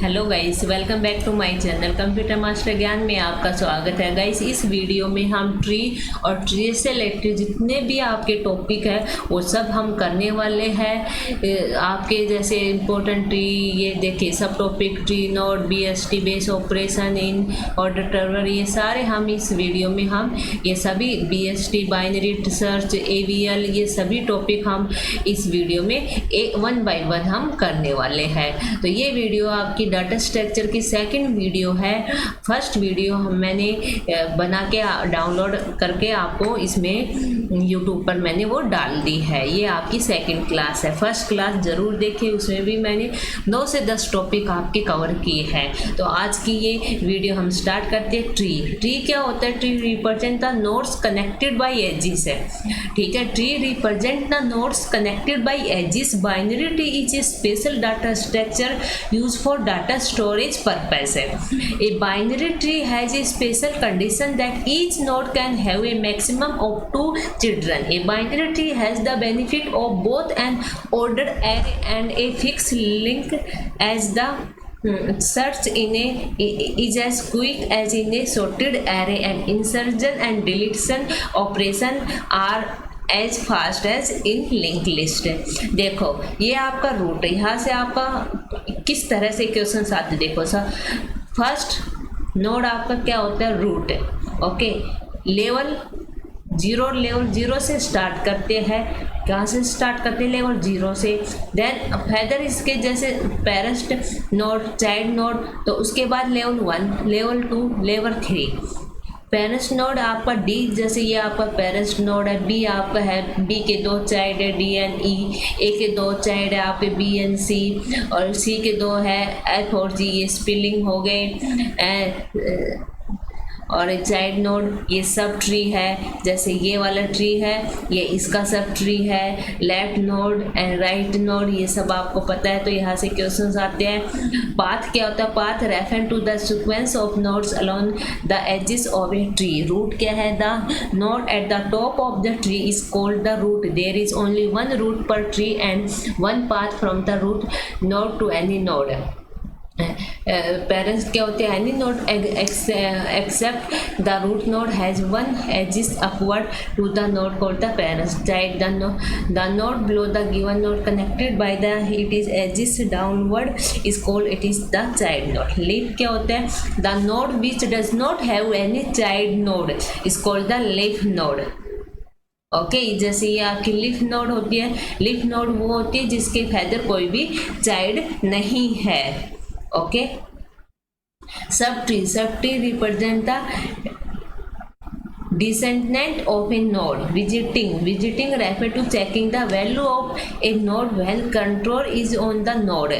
Hello guys, welcome back to my channel computer master ज्ञान में आपका स्वागत है। गाइस, इस वीडियो में हम ट्री और ट्री से रिलेटेड जितने भी आपके टॉपिक है वो सब हम करने वाले हैं। आपके जैसे इम्पोर्टेंट ट्री, ये देखिए सब topic, tree node, BST base operation, in order server, ये सारे हम इस वीडियो में हम ये सभी बीएसटी, बाइनरी सर्च, एवीएल, ये सभी टॉपिक हम इस वीडियो में वन बाय वन हम करने वाले हैं। तो ये वीडियो आपकी डाटा स्ट्रक्चर की सेकंड वीडियो है। फर्स्ट वीडियो मैंने बना के डाउनलोड करके आपको इसमें यूट्यूब पर मैंने वो डाल दी है। ये आपकी सेकंड क्लास है। फर्स्ट क्लास ज़रूर देखिए, उसमें भी मैंने 9 से 10 टॉपिक आपके कवर किए हैं। तो आज की ये वीडियो हम स्टार्ट करते हैं। ट्री क्या होता है? Tree represent the nodes connected by edges है, ठीक है। Tree represent the nodes connected by edges. Binary tree is a special data structure use for data storage purpose. A binary tree has a special condition that each node can have a maximum of 2 children. A binary tree has the benefit of both an ordered array and a fixed link, as the search in a is as quick as in a sorted array, and insertion and deletion operation are as fast as in link list. देखो ये आपका root है, यहाँ से आपका किस तरह से क्वेश्चन आते देखो सर। फर्स्ट नोड आपका क्या होता है? रूट है, ओके। लेवल जीरो से स्टार्ट करते हैं। कहाँ से स्टार्ट करते हैं? लेवल 0 से। देन फैदर इसके जैसे पेरेंट नोड, चाइल्ड नोड, तो उसके बाद level 1, level 2, level 3। Parents node आपका डी, जैसे ये आपका पेरेंट्स नोड है। बी आपका है, बी के 2 चाइल्ड है, डी एन ई। ए के 2 चाइल्ड है आपके, बी एन सी। और सी के 2 है, एफ और जी। ये स्पेलिंग हो गए। और चाइल्ड नोड ये सब ट्री है। जैसे ये वाला ट्री है, ये इसका सब ट्री है। Left node and right node, ये सब आपको पता है, तो यहाँ से क्वेश्चंस आते हैं। पाथ क्या होता है? Path refer to the sequence of nodes along the edges of a tree. Root क्या है? The node at the top of the tree is called the root. There is only one root per tree and one path from the root node to any node. Parents क्या होते हैं? Any node except the root node has one edges upward to the node called the parents. Child the node below the given node connected by the it is edges downward is called it is the child node. Leaf क्या होता है? The node which does not have any child node is called the leaf node, okay. जैसे ये आपकी leaf node होती है। Leaf node वो होती है जिसके फैदर कोई भी चाइल्ड नहीं है, okay. Sub tree represent the descendant of a node. Visiting refer to checking the value of a node when control is on the node.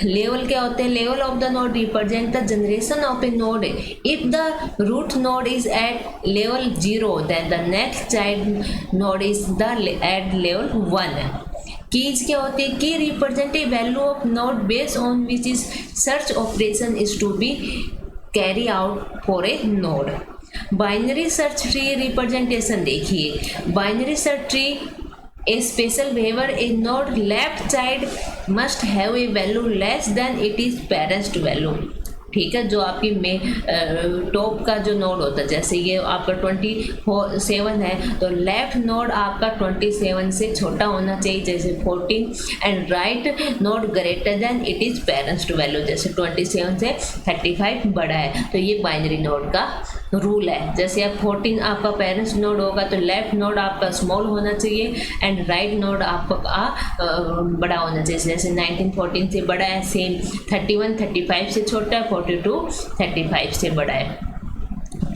Level क्या होते हैं? Level of the node represent the generation of a node. If the root node is at level 0 then the next child node is the at level 1। Keys क्या होती है? Key represent a value of node based on which is search operation is to be carry out for a node. Binary search tree representation देखिए। Binary search tree a special behaviour, A node left child must have a value less than it is parents value, ठीक है। जो आपकी top का जो node होता है, जैसे ये आपका 27 है, तो लेफ्ट नोड आपका 27 से छोटा होना चाहिए, जैसे 14। And right node greater than it is parents value, जैसे 27 से 35 बड़ा है। तो ये बाइनरी नोड का रूल है। जैसे अब 14 आपका पेरेंट्स नोड होगा तो लेफ्ट नोड आपका स्मॉल होना चाहिए एंड राइट नोड आपका बड़ा होना चाहिए। जैसे 19 14 से बड़ा है, सेम 31 35 से छोटा है, 42 35 से बड़ा है।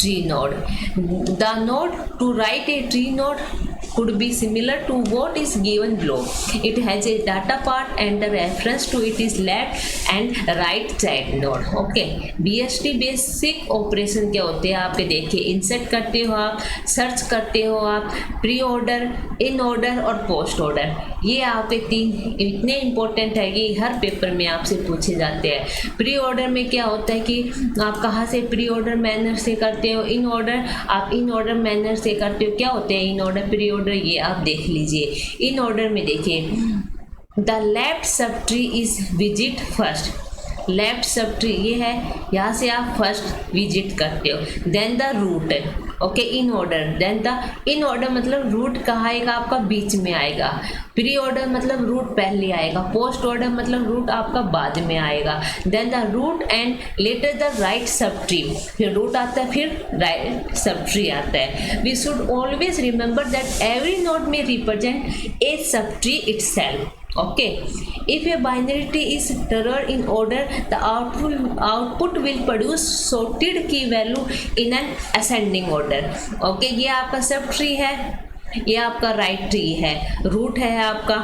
Tree node, the node to right a tree node could be similar to what is given below. It has a data part and the reference to it is left and right child node, okay. BST basic operation क्या होते हैं आपके? देखिए, insert करते हो आप, search करते हो आप, प्री ऑर्डर, इन ऑर्डर और पोस्ट ऑर्डर। ये आपके 3 इतने इंपॉर्टेंट है कि हर पेपर में आपसे पूछे जाते हैं। प्री ऑर्डर में क्या होता है कि आप कहाँ से प्री ऑर्डर मैनर से करते हो, इन ऑर्डर आप इन ऑर्डर मैनर से करते हो। क्या होते हैं इन ऑर्डर, प्री ऑर्डर, ये आप देख लीजिए। इन ऑर्डर में देखिए the left sub tree is visit first, left sub tree ये है, यहाँ से आप फर्स्ट विजिट करते हो। Then the root, okay, in order. Then the in order मतलब रूट कहाँ आएगा आपका, बीच में आएगा। प्री ऑर्डर मतलब रूट पहले आएगा। पोस्ट ऑर्डर मतलब रूट आपका बाद में आएगा। Then the root and later the right sub tree, फिर रूट आता है फिर राइट सब ट्री आता है। We should always remember that every node में represent a subtree itself. Okay, if a binary tree is ordered in order, the output will produce sorted key value in an ascending order. Okay, ये आपका sub tree है, ये आपका right tree है, root है आपका।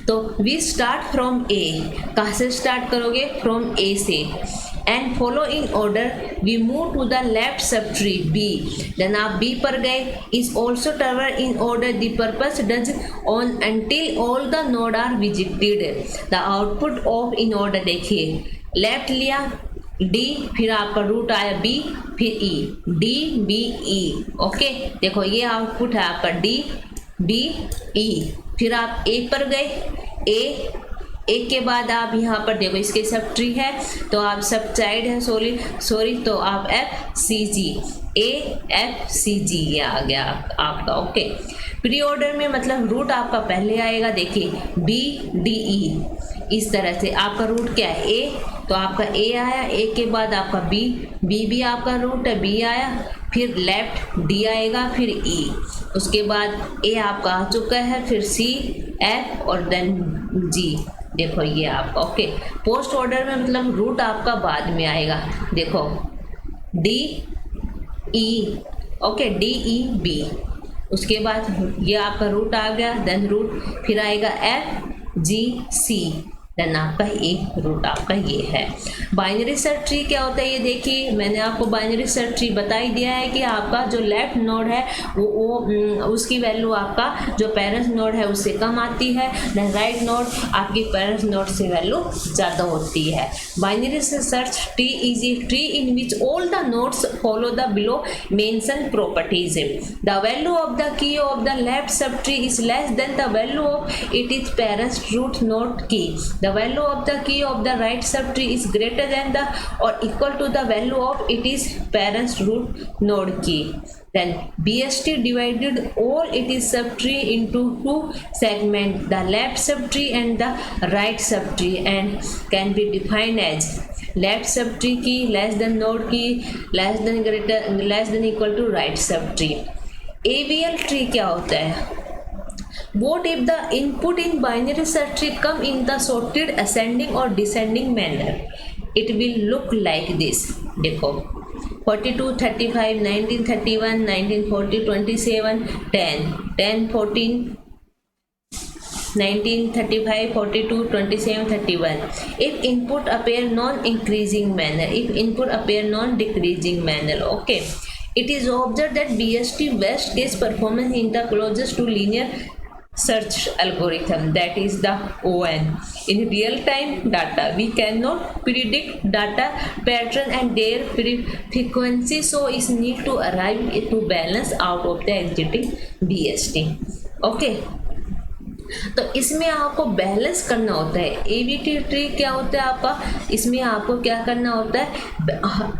तो we start from ए, कहाँ से स्टार्ट करोगे, फ्रॉम ए से, and follow in order we move to the left sub tree B. Then आप बी पर गए, is also travel in order the purpose does on until all the node are visited. The output of in order देखिए, left लिया D, फिर आपका root आया B, फिर E, D B E. Okay, देखो ये आउटपुट है आपका डी बी ई। फिर आप ए पर गए, ए के बाद आप यहाँ पर देखो इसके सब ट्री है, तो आप सब चाइल्ड है सॉरी तो आप F C ji, A F C जी ये आ गया आपका। ओके, प्री ऑर्डर में मतलब रूट आपका पहले आएगा, देखिए बी डी ई, इस तरह से आपका रूट क्या है, ए, तो आपका ए आया, ए के बाद आपका बी, बी भी आपका रूट है, बी आया, फिर लेफ्ट डी आएगा, फिर ई, उसके बाद ए आपका आ चुका है, फिर सी एफ और देन जी। देखो ये आपका ओके। पोस्ट ऑर्डर में मतलब रूट आपका बाद में आएगा, देखो D E, okay, D E B, उसके बाद ये आपका रूट आ गया, देन रूट फिर आएगा एफ जी सी, देन आपका ए रूट आपका ये है। बाइनरी सर्च ट्री क्या होता है ये देखिए, मैंने आपको बाइनरी सर्च ट्री बता ही दिया है कि आपका जो लेफ्ट नोड है वो उसकी वैल्यू आपका जो पेरेंट्स नोड है उससे कम आती है, देन राइट नोड आपकी पेरेंट्स नोड से वैल्यू ज़्यादा होती है। Binary search tree is a tree in which all the nodes follow the below mention properties. The value of the key of the left sub tree is less than the value of it is parents root node की। The value of the key of the right subtree is greater than the or equal to the value of its parent's root node key. Then BST divided all its subtree into two segments, the left subtree and the right subtree, and can be defined as left subtree key less than node key less than equal to right subtree. AVL tree क्या होता है? What if the input in binary search tree come in the sorted ascending or descending manner? It will look like this. देखो 42, 35, 19, 31, 19, 40, 27, 10, 10, 14, 19, 35, 42, 27, 31. If input appear non-increasing manner, if input appear non-decreasing manner, okay. It is observed that BST best case performance in the closest to linear search algorithm, that is the ON. In real time data we cannot predict data pattern and their frequency, so is need to arrive to balance out of the exiting BST. Okay, तो इसमें आपको balance करना होता है। AVT tree क्या होता है आपका, इसमें आपको क्या करना होता है,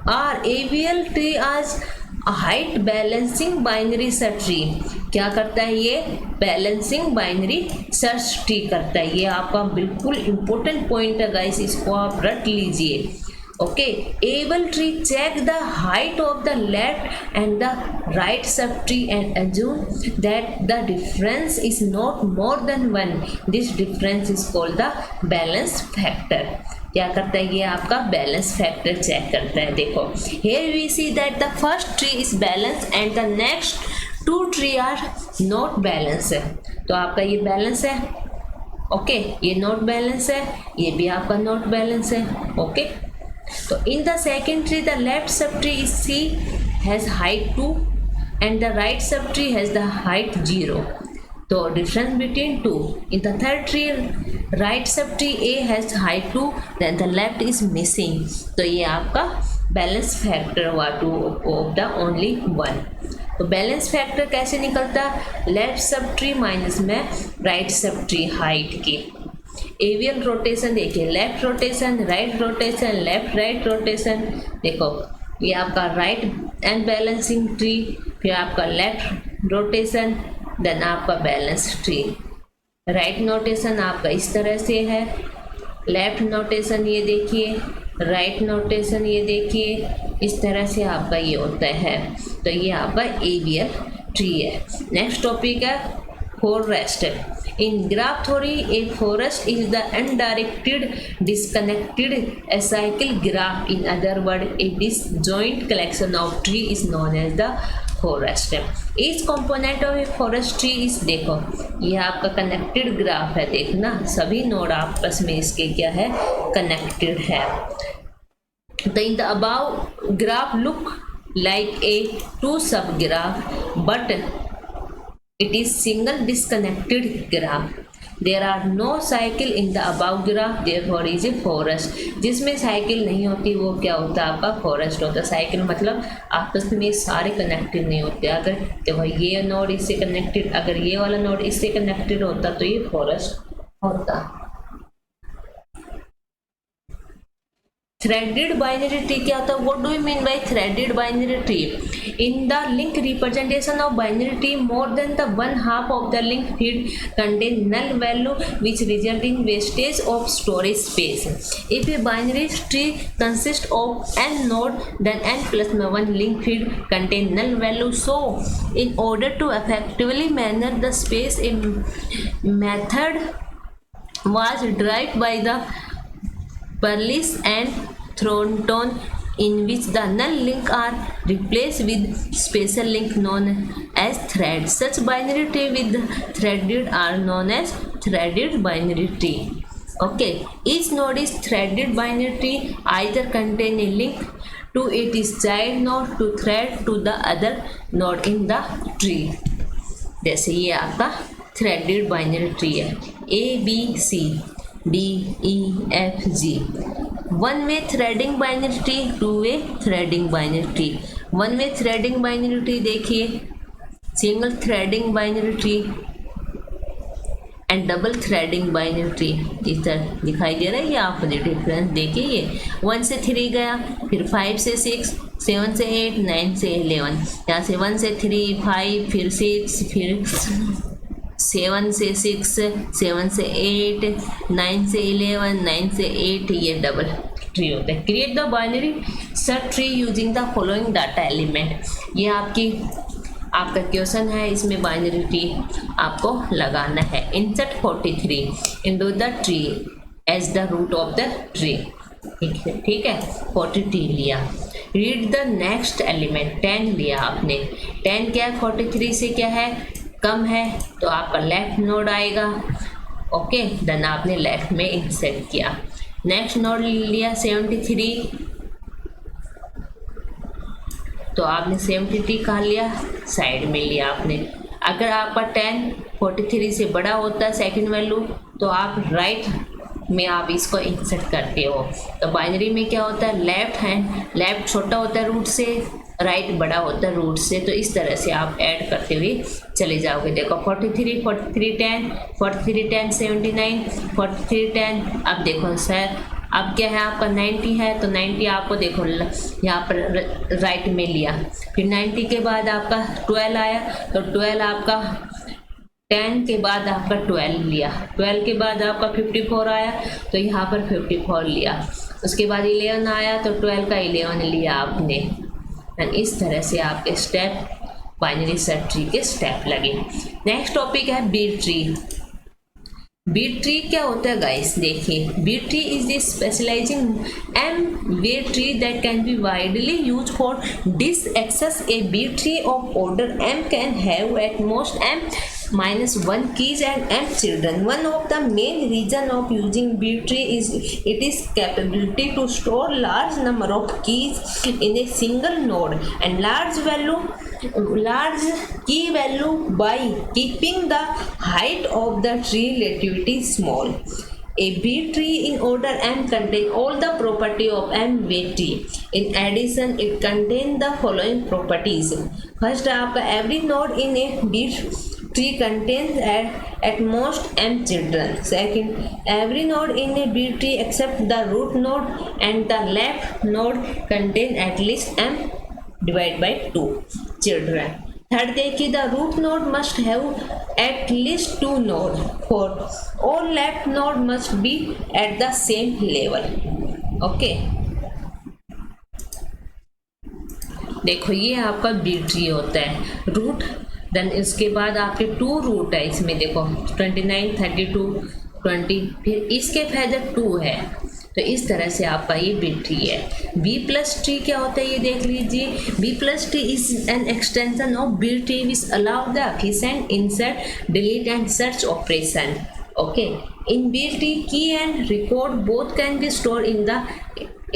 आर एवीएल ट्री आज height balancing binary search tree क्या करता है, ये बैलेंसिंग बाइनरी सर्च ट्री करता है। ये आपका बिल्कुल इम्पोर्टेंट पॉइंट है गाइस, इसको आप रट लीजिए। Okay, AVL tree check the height of the left and the right सब tree and assume that the difference is not more than 1। This difference is called the balance factor. क्या करता है ये आपका बैलेंस फैक्टर चेक करता है। देखो here we see that the first tree is balanced and the next two tree are not balanced है, तो आपका ये बैलेंस है। ओके, ये नॉट बैलेंस है, ये भी आपका नॉट बैलेंस है। ओके, तो in the second tree the left subtree is C has height 2 and the right subtree has the height 0, तो difference between 2। In the third tree right सब tree A has height 2 then the left is missing, तो ये आपका balance factor हुआ 2 of the only 1। तो balance factor कैसे निकलता है, लेफ्ट सब ट्री माइनस में राइट सब ट्री हाइट की। एवियल रोटेशन देखिए, left rotation, right rotation, left right rotation. देखो ये आपका राइट एंड बैलेंसिंग ट्री, फिर आपका लेफ्ट रोटेशन, देन आपका बैलेंस ट्री। राइट नोटेशन आपका इस तरह से है, लेफ्ट नोटेशन ये देखिए, राइट नोटेशन ये देखिए, इस तरह से आपका ये होता है। तो ये आपका एवियल ट्री है। नेक्स्ट टॉपिक है forest. In graph theory a forest is the undirected disconnected acyclic graph. In other words, a disjoint collection of tree is known as the forest. Each component of a forest tree is, देखो ये आपका connected graph है, देखना सभी node आपस में इसके क्या है, कनेक्टेड है। तो in the above graph look like a two sub graph, but it is single disconnected graph. There are no cycle in the above graph, therefore is a forest. जिसमें साइकिल नहीं होती वो क्या होता है, आपका फॉरेस्ट होता है। साइकिल मतलब आपस में सारे कनेक्टेड नहीं होते। अगर देखो ये नोड इससे कनेक्टेड, अगर ये वाला नोड इससे कनेक्टेड होता तो ये फॉरेस्ट होता। थ्रेडेड बाइनरी ट्री क्या होता है, what do you mean by threaded binary tree? In the link representation of binary tree, more than the one half of the link field contain null value which result in wastage of storage space. If a binary tree consists of n node, then n plus 1 link field contain null value. So in order to effectively manage the space, a method was derived by the Perlis and Thornton, in which the null link are replaced with special link known as threads. Such binary tree with threaded are known as threaded binary tree. Okay, each node is threaded binary tree, either contain a link to its child node to thread to the other node in the tree. जैसे ये आपका threaded binary tree है, ABC DEFG। One way threading binary tree, two way threading binary tree. One way threading binary tree देखिए, single threading binary tree and double threading binary tree. इस तरह दिखाई दे रहा है, ये आपको डिफरेंस देखिए, ये 1 से 3 गया, फिर 5 से 6, 7 से 8, 9 से 11, यहाँ से 1 से 3, 5, फिर 6, फिर 7 से 6, 7 से 8, 9 से 11, 9 से 8, ये डबल ट्री होता है। Create the binary sub tree using the following data element. ये आपका क्वेश्चन है, इसमें बाइनरी ट्री आपको लगाना है। Insert 43 into the tree as the root of the tree. ठीक है 43 लिया। रीड द नेक्स्ट एलिमेंट 10 लिया आपने। 10 क्या है, 43 से क्या है, कम है, तो आपका लेफ्ट नोड आएगा। ओके, देन आपने लेफ्ट में इंसर्ट किया। नेक्स्ट नोड लिया 73, तो आपने 73 कहाँ लिया, साइड में लिया आपने। अगर आपका 10 43 से बड़ा होता है सेकंड वैल्यू, तो आप राइट में आप इसको इंसर्ट करते हो। तो बाइनरी में क्या होता है, लेफ्ट छोटा होता है रूट से, राइट बड़ा होता है रूट से। तो इस तरह से आप ऐड करते हुए चले जाओगे। देखो 43 43 10 43 10 79 43 10। अब देखो सर, अब क्या है आपका 90 है, तो 90 आपको देखो यहाँ पर राइट में लिया। फिर 90 के बाद आपका 12 आया, तो 12 आपका 10 के बाद आपका 12 लिया। 12 के बाद आपका 54 आया, तो यहाँ पर 54 लिया। उसके बाद 11 आया, तो 12 का 11 लिया आपने। एंड इस तरह से आपके स्टेप बाइनरी सर्च ट्री के स्टेप लगे। नेक्स्ट टॉपिक है बीट ट्री। बीट ट्री क्या होता है गाइस, देखिए B tree is the specializing M way tree that can be widely use for disk access. A B tree of order m can have at most m -1 keys and m children. One of the main reason of using beat tree is its capability to store large number of keys in a single node and large key value by keeping the height of the tree relatively small. A B tree in order M contain all the property of M B tree. In addition, it contain the following properties. First, आपका every node in a B tree contains at most M children. Second, every node in a B tree except the root node and the left node contain at least M divided by 2 children. Third, देखिए the root node must have at least 2 nodes. Fourth, all left node must be at the same level. Okay. देखो ये आपका B tree होता है root, then इसके बाद आपके 2 root है इसमें, देखो 29, 32, 20, फिर इसके फैदर 2 है, तो इस तरह से आपका ये बी ट्री है। बी प्लस ट्री क्या होता है ये देख लीजिए। B plus tree is an extension of B tree which allow the efficient insert, delete and search operation. Okay, in B tree key and record both can be store in the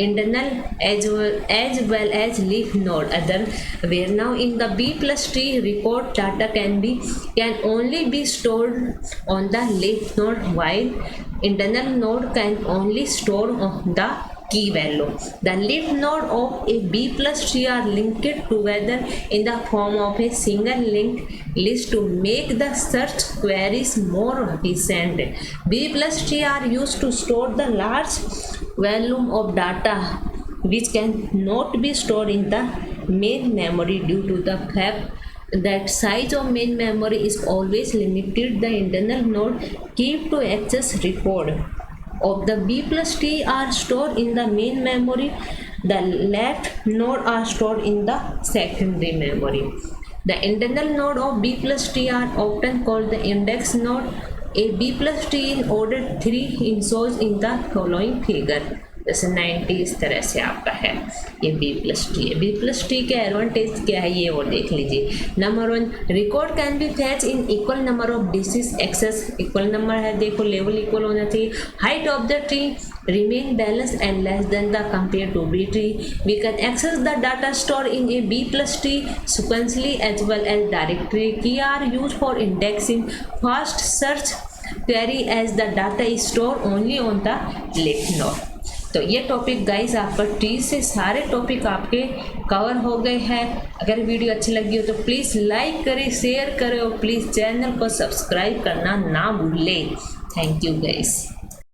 internal as well as leaf node. Other where now in the B plus tree record data can only be stored on the leaf node, while internal node can only store on the key value. The leaf node of a B plus tree are linked together in the form of a single linked list to make the search queries more efficient. B plus tree are used to store the large volume of data which can not be stored in the main memory due to the fact that size of main memory is always limited. The internal node keep to access record of the B plus tree are stored in the main memory. The left node are stored in the secondary memory. The internal node of B plus tree are often called the index node. A B plus tree in order 3 shows in the following figure. जैसे 90 इस तरह से आपका है ये B plus T है। B plus T के advantage क्या है ये और देख लीजिए। Number 1, record can be fetch in equal number of digits, access equal number है, देखो लेवल इक्वल होना चाहिए। Height of the tree remain balanced and less than the compared to B tree. We can access the data stored in a B plus tree sequentially as well as directory. Key are used for indexing fast search query as the data is stored only on the left node. तो ये topic guys आपका tree से सारे topic आपके cover हो गए हैं। अगर वीडियो अच्छी लगी हो तो प्लीज़ लाइक करें, शेयर करें और प्लीज़ चैनल को सब्सक्राइब करना ना भूलें। Thank you guys.